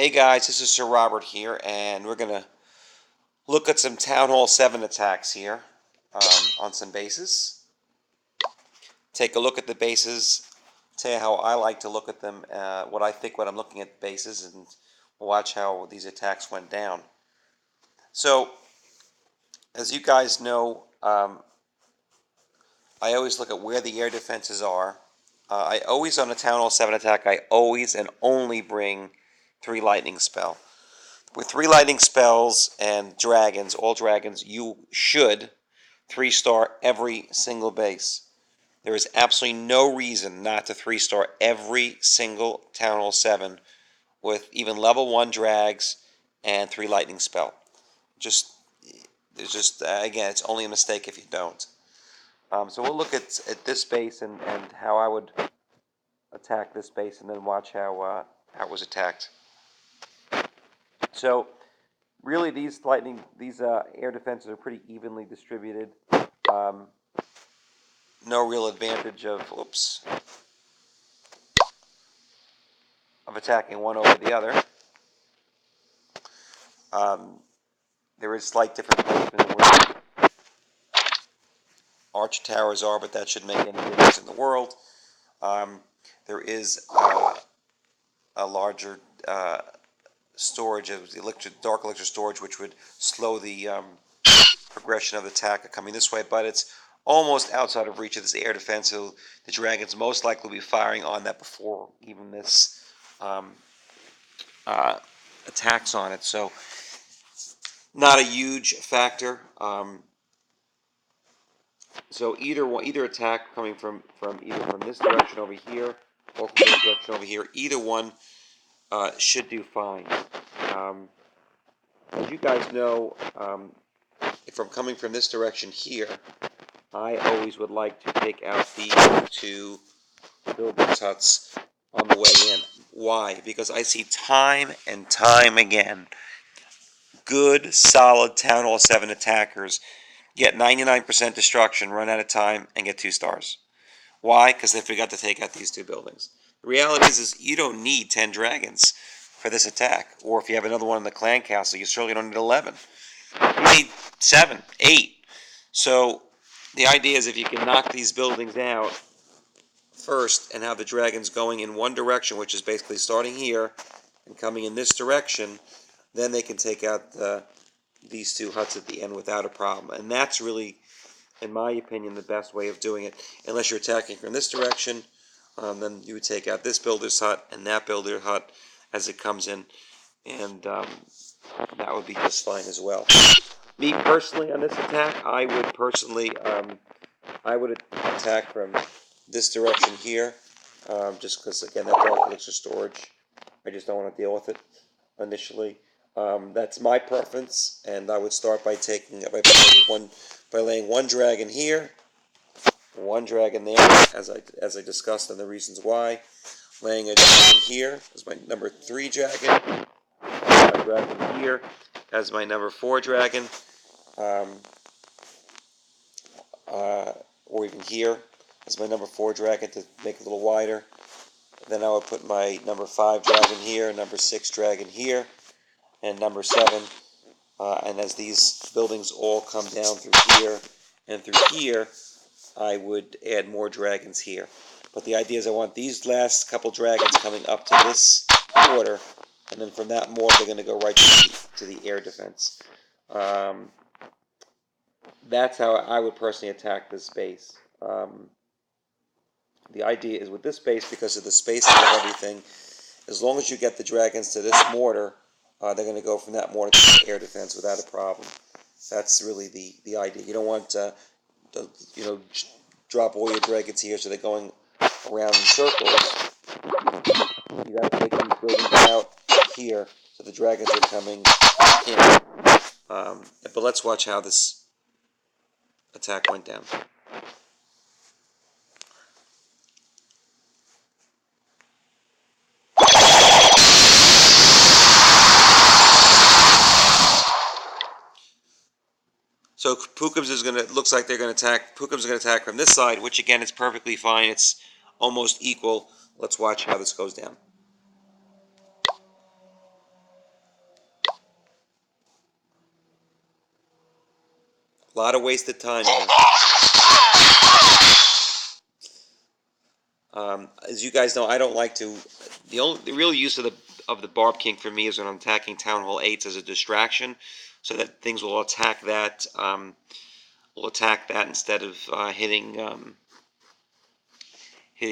Hey guys, this is Sir Robert here, and we're going to look at some Town Hall 7 attacks here on some bases. Take a look at the bases, tell you how I like to look at them, what I think when I'm looking at bases, and watch how these attacks went down. So, as you guys know, I always look at where the air defenses are. I always, on a Town Hall 7 attack, I always and only bring 3 lightning spell. With 3 lightning spells and dragons, all dragons, you should 3-star every single base. There is absolutely no reason not to 3-star every single Town Hall 7 with even level 1 drags and 3 lightning spell. Again, it's only a mistake if you don't. So we'll look at this base and how I would attack this base, and then watch how it was attacked. So really, these air defenses are pretty evenly distributed. No real advantage of attacking one over the other. There is slight different placement in where arch towers are, but that shouldn't make any difference in the world. There is a larger storage of the dark elixir storage, which would slow the progression of the attack coming this way, but it's almost outside of reach of this air defense, so the dragons most likely will be firing on that before even this attacks on it. So not a huge factor. So either attack coming from either from this direction over here or from this direction over here, either one should do fine. As you guys know, if I'm coming from this direction here, I always would like to take out these 2 buildings huts on the way in. Why? Because I see time and time again good, solid Town Hall 7 attackers get 99% destruction, run out of time, and get 2 stars. Why? Because they forgot to take out these 2 buildings. The reality is you don't need 10 dragons for this attack. Or if you have another one in the clan castle, you certainly don't need 11. You need 7, 8. So the idea is if you can knock these buildings out first and have the dragons going in one direction, which is basically starting here and coming in this direction, then they can take out these 2 huts at the end without a problem. And that's really, in my opinion, the best way of doing it. Unless you're attacking from this direction, then you would take out this builder's hut and that builder's hut as it comes in, and that would be just fine as well. Me personally, on this attack, I would attack from this direction here, just because, again, that dark elixir storage, I just don't want to deal with it initially. That's my preference, and I would start by laying 1 dragon here, 1 dragon there, as I discussed, and the reasons why. Laying a dragon here as my number 3 dragon, a dragon here as my number 4 dragon, or even here as my number 4 dragon to make it a little wider. Then I would put my number 5 dragon here, number 6 dragon here, and number 7. And as these buildings all come down through here and through here, I would add more dragons here. But the idea is I want these last couple dragons coming up to this border, and then from that mortar they're going to go right to the air defense. That's how I would personally attack this base. The idea is with this base, because of the spacing of everything, as long as you get the dragons to this mortar, they're going to go from that mortar to the air defense without a problem. That's really the idea. You don't want to drop all your dragons here so they're going around in circles. You got to take these buildings out here so the dragons are coming in. But let's watch how this attack went down. So Pukums looks like they're going to attack. Pukums are going to attack from this side, which again is perfectly fine. It's almost equal. Let's watch how this goes down. A lot of wasted time here. As you guys know, I don't like to. The real use of the Barb King for me is when I'm attacking Town Hall 8s as a distraction, so that things will attack that. Instead of hitting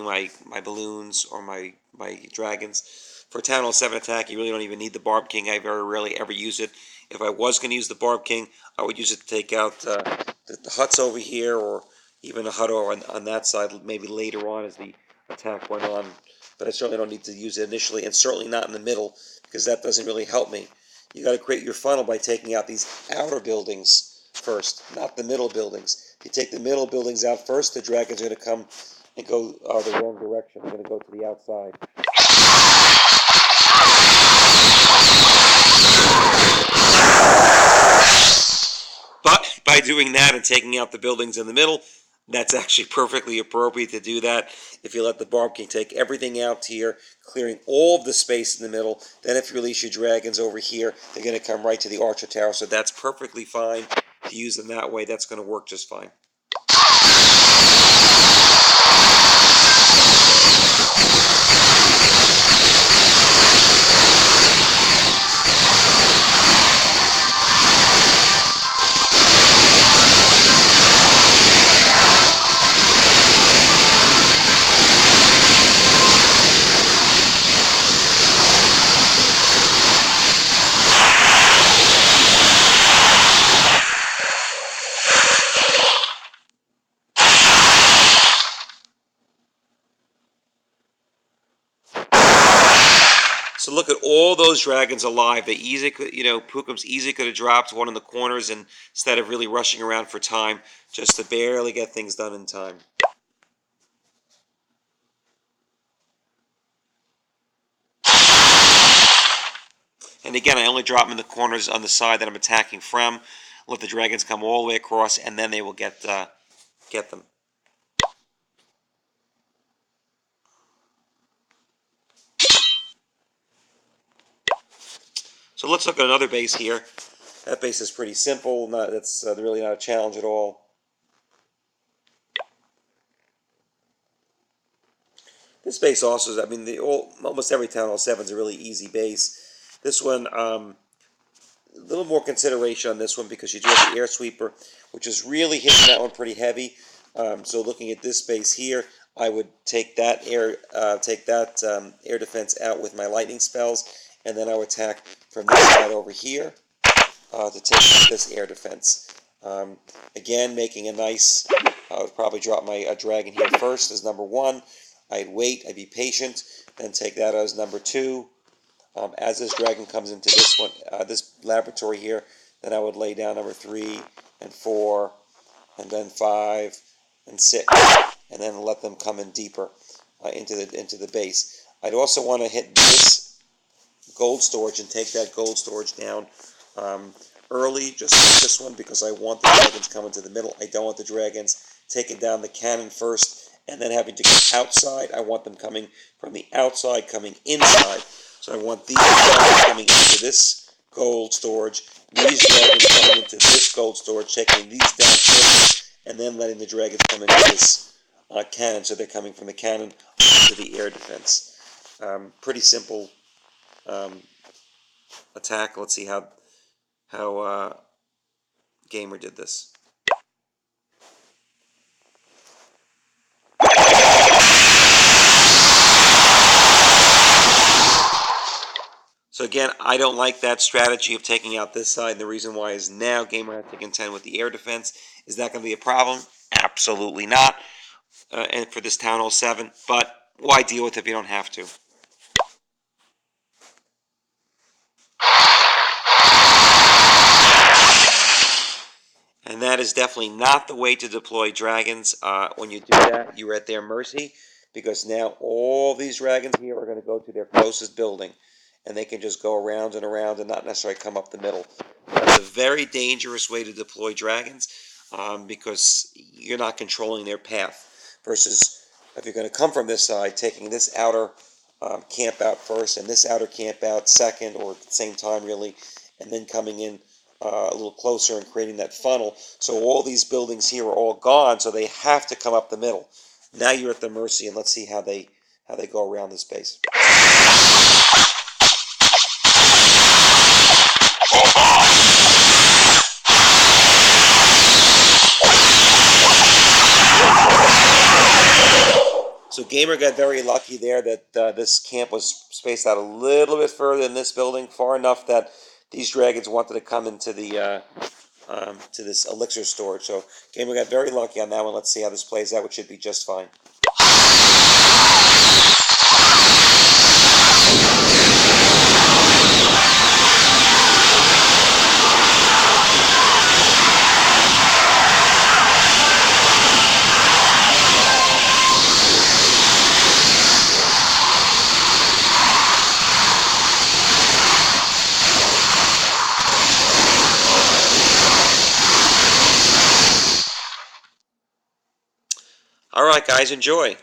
my balloons or my dragons. For a Town Hall 7 attack, you really don't even need the Barb King. I very rarely ever use it. If I was going to use the Barb King, I would use it to take out the huts over here, or even a hut over on that side, maybe later on as the attack went on. But I certainly don't need to use it initially, and certainly not in the middle, because that doesn't really help me. You got to create your funnel by taking out these outer buildings first, not the middle buildings. If you take the middle buildings out first, the dragon's going to come and go the wrong direction. They're going to go to the outside. But by doing that and taking out the buildings in the middle, that's actually perfectly appropriate to do that. If you let the Barb King take everything out here, clearing all of the space in the middle, then if you release your dragons over here, they're going to come right to the Archer Tower. So that's perfectly fine to use them that way. That's going to work just fine. So look at all those dragons alive. They easily could, Pookum's easily could have dropped one in the corners, and instead of really rushing around for time, just to barely get things done in time. And again, I only drop them in the corners on the side that I'm attacking from. Let the dragons come all the way across, and then they will get them. So let's look at another base here. That base is pretty simple. That's really not a challenge at all. This base also, almost every Town Hall 7 is a really easy base. This one, a little more consideration on this one because you do have the air sweeper, which is really hitting that one pretty heavy. So looking at this base here, I would take that air defense out with my lightning spells, and then I would attack from this side over here to take this air defense. Again, making a nice. I would probably drop my dragon here first as number 1. I'd wait. I'd be patient. Then take that as number 2. As this dragon comes into this one, this laboratory here, then I would lay down number 3 and 4, and then 5 and 6, and then let them come in deeper into the base. I'd also want to hit this gold storage and take that gold storage down early, just like this one, because I want the dragons coming to the middle. I don't want the dragons taking down the cannon first and then having to go outside. I want them coming from the outside, coming inside. So I want these dragons coming into this gold storage, these dragons coming into this gold storage, taking these down first, and then letting the dragons come into this cannon. So they're coming from the cannon to the air defense. Pretty simple attack. Let's see how Gamer did this. So again, I don't like that strategy of taking out this side. And the reason why is now Gamer has to contend with the air defense. Is that going to be a problem? Absolutely not. And for this Town Hall 7, but why deal with it if you don't have to? And that is definitely not the way to deploy dragons. When you do that, you're at their mercy, because now all these dragons here are going to go to their closest building, and they can just go around and around and not necessarily come up the middle. That's a very dangerous way to deploy dragons, because you're not controlling their path. Versus if you're going to come from this side, taking this outer camp out first and this outer camp out second, or at the same time really, and then coming in a little closer and creating that funnel. So all these buildings here are all gone, so they have to come up the middle. Now you're at the mercy, and let's see how they go around this base. So Gamer got very lucky there that this camp was spaced out a little bit further than this building, far enough that these dragons wanted to come into the to this elixir storage. So Gamer got very lucky on that one. Let's see how this plays out, which should be just fine. All right, guys, enjoy.